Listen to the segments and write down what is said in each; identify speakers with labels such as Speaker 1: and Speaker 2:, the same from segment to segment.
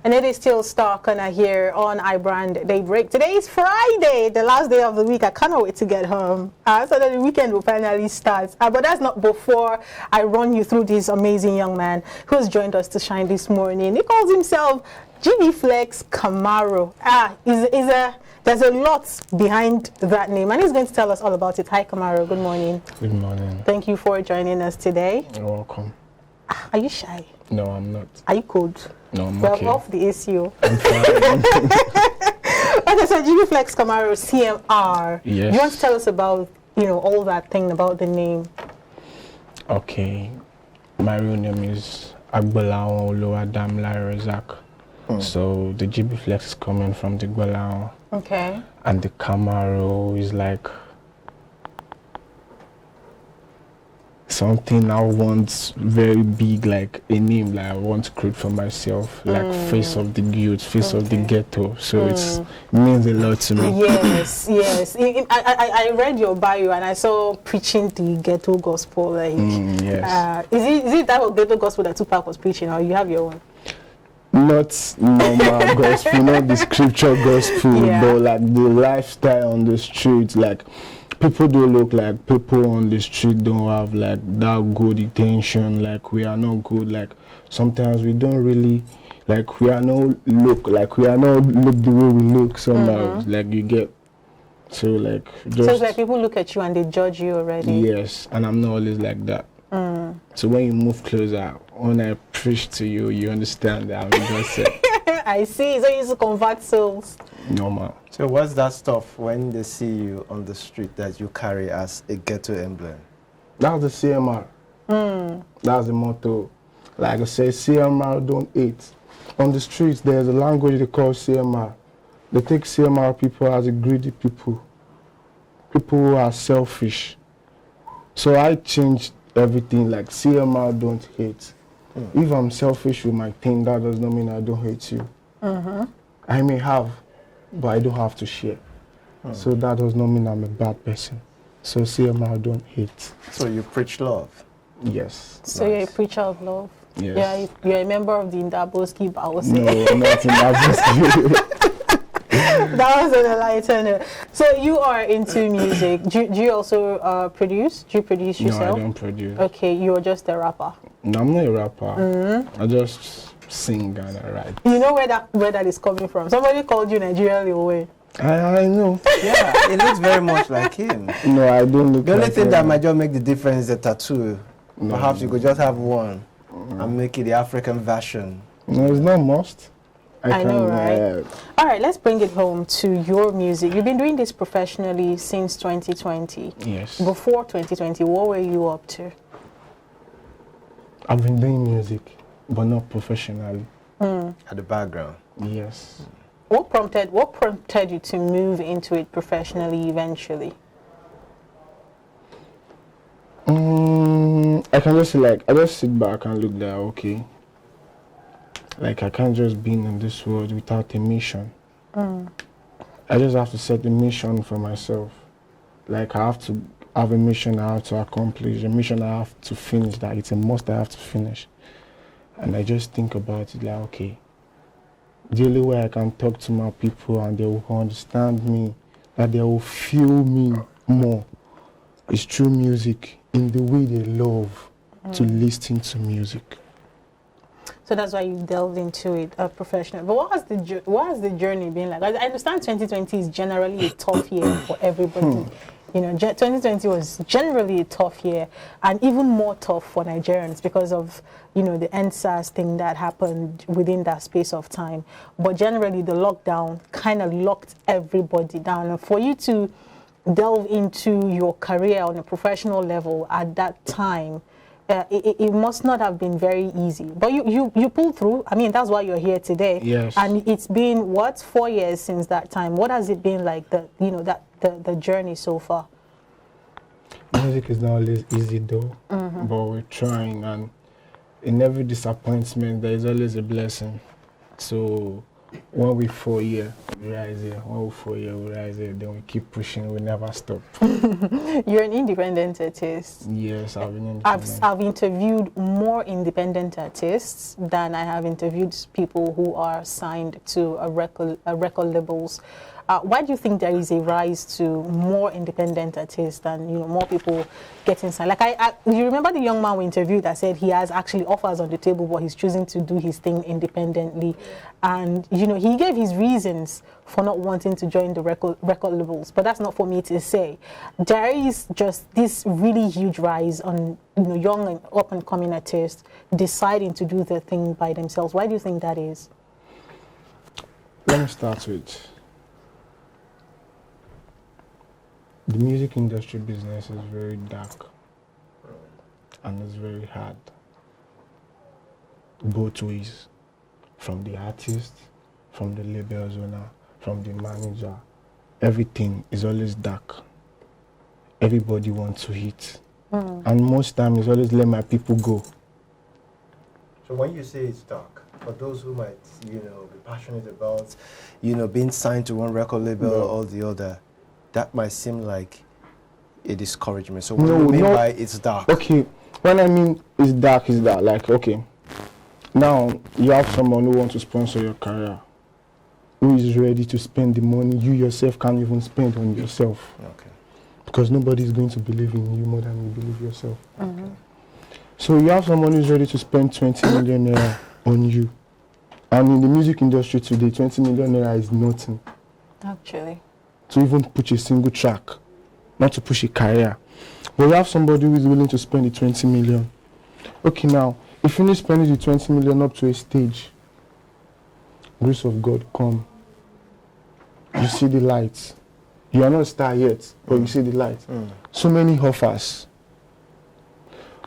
Speaker 1: And it is still Starcorner here on iBrand Daybreak. Today is Friday, the last day of the week. I cannot wait to get home. So that the weekend will finally start. But that's not before I run you through this amazing young man who has joined us to shine this morning. He calls himself GBFLEX CAMARO. There's a lot behind that name, and he's going to tell us all about it. Hi, Camaro. Good morning.
Speaker 2: Good morning.
Speaker 1: Thank you for joining us today.
Speaker 2: You're welcome.
Speaker 1: Are you shy?
Speaker 2: No, I'm not.
Speaker 1: Are you cold?
Speaker 2: No, I'm
Speaker 1: well,
Speaker 2: okay.
Speaker 1: Off the ACO.
Speaker 2: I'm fine.
Speaker 1: Okay, so GBFLEX CAMARO, CMR.
Speaker 2: Yes.
Speaker 1: You want to tell us about, all that thing about the name?
Speaker 2: Okay. My real name is Agbalao Oluwadamilare Razak. So the GBFLEX is coming from the Gbalao.
Speaker 1: Okay.
Speaker 2: And the Camaro is like something I want very big, like a name like I want to create for myself, like face of the youth, face of the ghetto. So it means a lot to me.
Speaker 1: Yes, yes. I read your bio and I saw preaching the ghetto gospel. Like,
Speaker 2: yes.
Speaker 1: Is it that ghetto gospel that Tupac was preaching, or you have your own?
Speaker 2: Not normal gospel, not the scripture gospel, but like the lifestyle on the street. Like people do look like people on the street don't have like that good intention. Like we are not good. Like sometimes we don't really like we are not look the way we look somehow. Like you get so like just.
Speaker 1: So it's like people look at you and they judge you already.
Speaker 2: Yes, and I'm not always like that. So when you move closer, when I preach to you, you understand that I'm just
Speaker 1: I see. So you used to convert souls.
Speaker 2: Normal.
Speaker 3: So what's that stuff when they see you on the street that you carry as a ghetto emblem?
Speaker 2: That's the CMR. That's the motto. Like I said, CMR don't hate. On the streets, there's a language they call CMR. They take CMR people as a greedy people. People who are selfish. So I changed everything, like CMR don't hate. If I'm selfish with my thing, that does not mean I don't hate you. I may have, but I don't have to share. So that does not mean I'm a bad person. So CMR don't hate.
Speaker 3: So you preach love?
Speaker 2: Yes.
Speaker 1: So you're a preacher of love?
Speaker 2: Yes.
Speaker 1: Yeah, you're a member of the Ndaboski Bawose.
Speaker 2: No, not in that.
Speaker 1: That was on a lighter note. So you are into music. Do you also produce? Do you produce yourself?
Speaker 2: No, I don't produce.
Speaker 1: Okay, you're just a rapper.
Speaker 2: No, I'm not a rapper. I just sing and I write.
Speaker 1: You know where that is coming from? Somebody called you Nigerian Leowe.
Speaker 2: I know.
Speaker 3: Yeah, it looks very much like him.
Speaker 2: No, I don't look
Speaker 3: The only
Speaker 2: like
Speaker 3: thing
Speaker 2: him.
Speaker 3: that might just make the difference is the tattoo.
Speaker 2: No.
Speaker 3: Perhaps you could just have one and make it the African version.
Speaker 2: No, it's not must.
Speaker 1: I know, right? All right, let's bring it home to your music. You've been doing this professionally since 2020.
Speaker 2: Yes.
Speaker 1: Before 2020, what were you up to?
Speaker 2: I've been doing music, but not professionally.
Speaker 3: At the background.
Speaker 2: Yes.
Speaker 1: What prompted you to move into it professionally eventually?
Speaker 2: I can just say I just sit back and look there, okay. Like I can't just be in this world without a mission. I just have to set a mission for myself. Like I have to have a mission I have to accomplish, a mission I have to finish, that it's a must I have to finish. And I just think about it like, okay, the only way I can talk to my people and they will understand me, that they will feel me more, is through music, in the way they love to listen to music.
Speaker 1: So that's why you delved into it professionally. But what has the journey been like? I understand 2020 is generally a tough year for everybody. 2020 was generally a tough year, and even more tough for Nigerians because of the NSAS thing that happened within that space of time. But generally, the lockdown kind of locked everybody down. And for you to delve into your career on a professional level at that time, it must not have been very easy, but you pulled through. I mean, that's why you're here today.
Speaker 2: Yes.
Speaker 1: And it's been 4 years since that time. What has it been like? The journey so far.
Speaker 2: Music is not always easy though, but we're trying, and in every disappointment there is always a blessing. So 1 week, 4 year, we rise here. 1 week, 4 year, we rise here. Then we keep pushing. We never stop.
Speaker 1: You're an independent artist.
Speaker 2: Yes, I've been independent.
Speaker 1: I've interviewed more independent artists than I have interviewed people who are signed to a record labels. Why do you think there is a rise to more independent artists and more people getting signed? Like you remember the young man we interviewed that said he has actually offers on the table, but he's choosing to do his thing independently, and he gave his reasons for not wanting to join the record labels. But that's not for me to say. There is just this really huge rise on young and up and coming artists deciding to do their thing by themselves. Why do you think that is?
Speaker 2: Let me start with. The music industry business is very dark and it's very hard. Both ways. From the artist, from the label owner, from the manager. Everything is always dark. Everybody wants to hit. And most times it's always let my people go.
Speaker 3: So when you say it's dark, for those who might, be passionate about, being signed to one record label or the other, that might seem like a discouragement. So what do you mean by it's dark?
Speaker 2: Okay, when I mean it's dark, like, okay, now you have someone who wants to sponsor your career, who is ready to spend the money you yourself can't even spend on yourself.
Speaker 3: Okay.
Speaker 2: Because nobody is going to believe in you more than you believe yourself. So you have someone who's ready to spend 20 million naira on you. And in the music industry today, 20 million naira is nothing.
Speaker 1: Actually.
Speaker 2: To even push a single track, not to push a career. But you have somebody who is willing to spend the 20 million. Okay, now, if you finish spending the 20 million up to a stage, grace of God come. You see the lights. You are not a star yet, but you see the light. So many offers.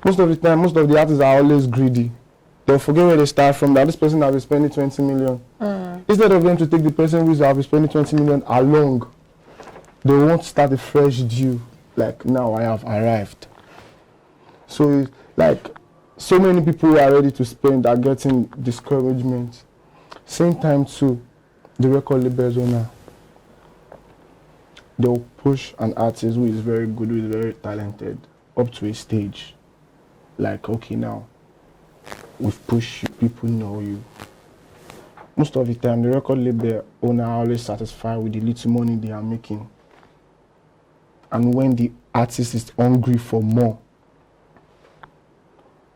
Speaker 2: Most of the time, most of the artists are always greedy. They'll forget where they start from. That this person has been spending 20 million. Instead of them to take the person who has been spending 20 million along, they won't start a fresh due. Like, now I have arrived. So, like, so many people who are ready to spend are getting discouragement. Same time too, the record labels owner, they'll push an artist who is very good, who is very talented, up to a stage. Like, okay, now, we've pushed you, people know you. Most of the time, the record label owner are always satisfied with the little money they are making. And when the artist is hungry for more.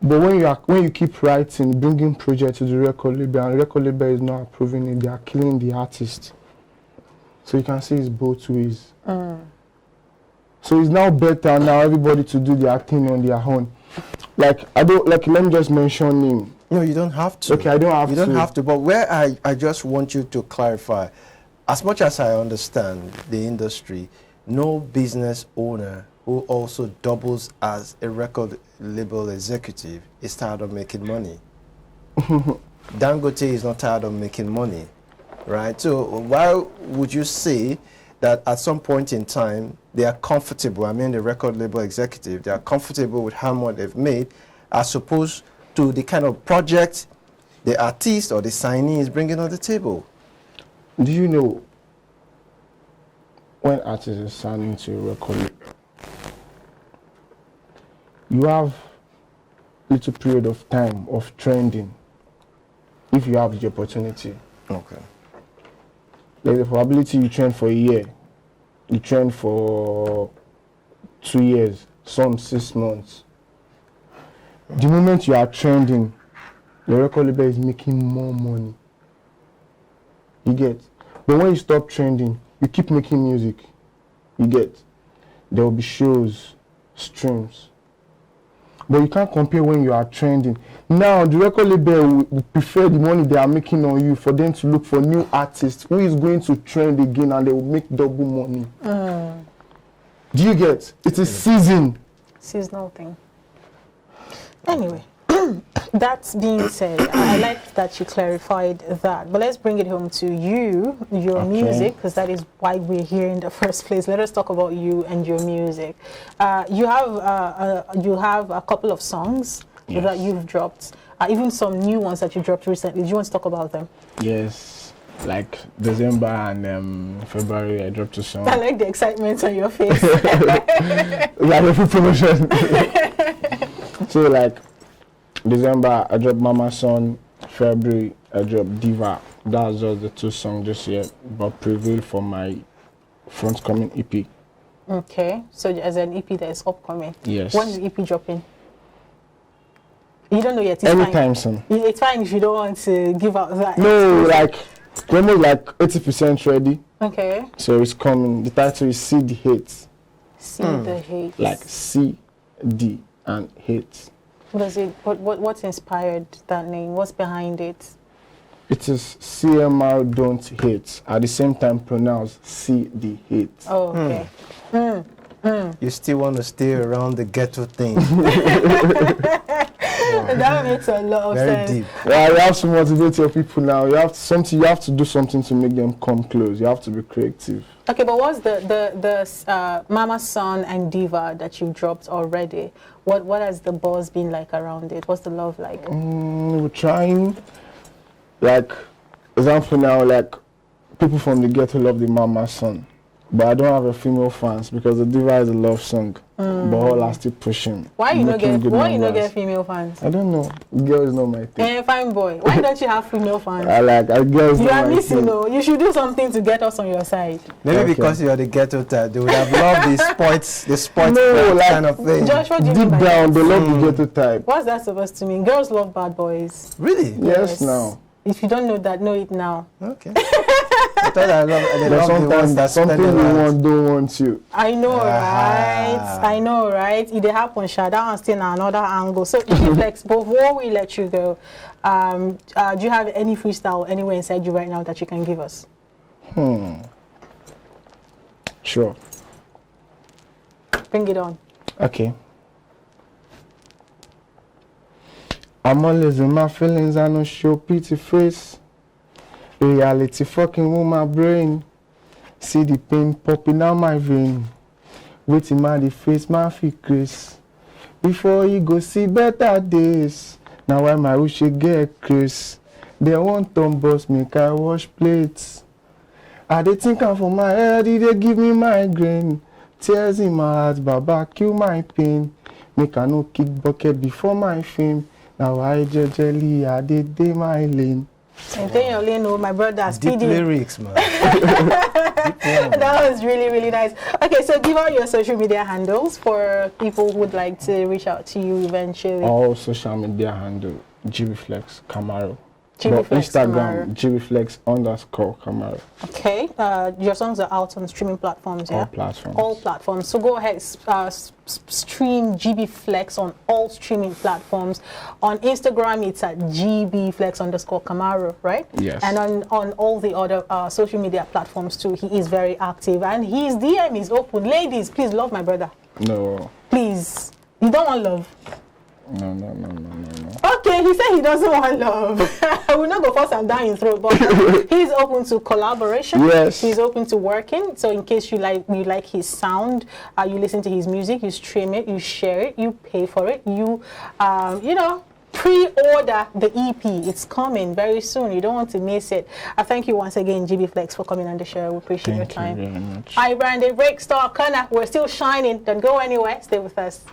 Speaker 2: But when you keep writing, bringing projects to the record label, and the record label is not approving it, they are killing the artist. So you can see it's both ways. So it's now better now everybody to do their thing on their own. Like, let me just mention name.
Speaker 3: No, you don't have to.
Speaker 2: Okay, I don't have to.
Speaker 3: You don't have to, but where I just want you to clarify, as much as I understand the industry, no business owner who also doubles as a record label executive is tired of making money. Dangote is not tired of making money, right? So why would you say that at some point in time they are comfortable, I mean the record label executive, they are comfortable with how much they've made as opposed to the kind of project the artist or the signee is bringing on the table?
Speaker 2: Do you know when artists are signing to a record label, you have little period of time of trending if you have the opportunity.
Speaker 3: Okay.
Speaker 2: Like the probability you trend for a year, you trend for 2 years, some 6 months. The moment you are trending, the record label is making more money. You get? But when you stop trending, you keep making music. You get? There will be shows, streams. But you can't compare when you are trending. Now, the record label will prefer the money they are making on you for them to look for new artists who is going to trend again and they will make double money. Do you get? It's a season.
Speaker 1: Seasonal thing. Anyway, that being said, I like that you clarified that. But let's bring it home to your music, because that is why we're here in the first place. Let us talk about you and your music. You have a couple of songs that you've dropped, even some new ones that you dropped recently. Do you want to talk about them?
Speaker 2: Yes. like December and February, I dropped a song.
Speaker 1: I like the excitement on your face.
Speaker 2: Like every promotion. So like December, I dropped Mama Son. February, I dropped Diva. That's just the 2 songs this year, but Prevail for my forthcoming EP.
Speaker 1: Okay, so as an EP that is upcoming.
Speaker 2: Yes.
Speaker 1: When is the EP dropping? You don't know yet. It's
Speaker 2: Anytime
Speaker 1: fine.
Speaker 2: soon.
Speaker 1: It's fine if you don't want to give out that.
Speaker 2: No, like we're almost like 80% ready.
Speaker 1: Okay.
Speaker 2: So it's coming. The title is See the Hate.
Speaker 1: See the hate.
Speaker 2: Like C, D, and hate.
Speaker 1: What's inspired that name? What's behind it?
Speaker 2: It is CMR don't hate. At the same time pronounced See the Hate.
Speaker 1: Oh, okay.
Speaker 3: You still want to stay around the ghetto thing.
Speaker 1: That makes a lot of
Speaker 3: Very
Speaker 1: sense.
Speaker 3: deep.
Speaker 2: Yeah, you have to motivate your people now. You have to do something to make them come close. You have to be creative.
Speaker 1: Okay, but what's the Mama Son and Diva that you dropped already? What has the buzz been like around it? What's the love like?
Speaker 2: We're trying. Like, example now, like people from the ghetto love the Mama Son, but I don't have a female fans because the Diva is a love song. But all are still pushing.
Speaker 1: Why you not
Speaker 2: making
Speaker 1: get
Speaker 2: good numbers.
Speaker 1: female fans?
Speaker 2: I don't know. Girl is not my thing.
Speaker 1: Fine boy. Why don't you have female fans?
Speaker 2: Girl is
Speaker 1: You
Speaker 2: not
Speaker 1: are
Speaker 2: my
Speaker 1: missing,
Speaker 2: thing.
Speaker 1: no. You should do something to get us on your side.
Speaker 3: Maybe
Speaker 2: Okay.
Speaker 3: because you're the ghetto type, they would have loved the sports
Speaker 2: No, like,
Speaker 3: kind of thing.
Speaker 1: Josh, what do you
Speaker 2: Deep
Speaker 1: mean by
Speaker 2: down,
Speaker 1: that?
Speaker 2: they love the ghetto type.
Speaker 1: What's that supposed to mean? Girls love bad boys.
Speaker 3: Really?
Speaker 2: Yes, now.
Speaker 1: If you don't know that, know it now.
Speaker 3: Okay. I thought they
Speaker 2: But
Speaker 3: love the ones
Speaker 2: sometimes
Speaker 3: that spend
Speaker 2: something
Speaker 3: their
Speaker 2: you
Speaker 3: lives.
Speaker 2: want don't want you.
Speaker 1: I know,
Speaker 3: Ah.
Speaker 1: right? I know, right? It happen, Sha. That one's still another angle. So, Flex, before we let you go, do you have any freestyle anywhere inside you right now that you can give us?
Speaker 2: Sure.
Speaker 1: Bring it on.
Speaker 2: Okay. I'm always in my feelings, I don't show pity face. Reality fucking with my brain. See the pain popping out my vein. Waiting my the face, my feet grace. Before you go see better days. Now why my wish you get Chris? They want to bust make I wash plates. I dey think I'm for my head, they give me migraine. Tears in my heart, Baba kill my pain. Make I no kick bucket before my fame. Now I jejely, I did my lane.
Speaker 1: Maintain your lane, oh, my brother.
Speaker 3: Deep
Speaker 1: Speedy.
Speaker 3: lyrics, man.
Speaker 1: That was really, really nice. Okay, so give out your social media handles for people who would like to reach out to you eventually.
Speaker 2: All social media handle GBFLEX CAMARO.
Speaker 1: GBFLEX
Speaker 2: But Instagram
Speaker 1: CAMARO.
Speaker 2: GBFLEX_CAMARO.
Speaker 1: Okay, your songs are out on streaming platforms, yeah?
Speaker 2: All platforms.
Speaker 1: All platforms. So go ahead, stream GBFLEX on all streaming platforms. On Instagram, it's at GBFLEX_CAMARO, right?
Speaker 2: Yes.
Speaker 1: And on all the other social media platforms too, he is very active. And his DM is open. Ladies, please love my brother.
Speaker 2: No.
Speaker 1: Please. You don't want love.
Speaker 2: No.
Speaker 1: Okay, he said he doesn't want love. I will not go force him down his throat, but he's open to collaboration.
Speaker 2: Yes.
Speaker 1: He's open to working. So in case you like his sound, you listen to his music, you stream it, you share it, you pay for it, you pre-order the EP. It's coming very soon. You don't want to miss it. I thank you once again, GBFLEX, for coming on the show. We appreciate your
Speaker 2: Thank you
Speaker 1: time.
Speaker 2: very much.
Speaker 1: iBrandTV, Starcorner. We're still shining. Don't go anywhere. Stay with us.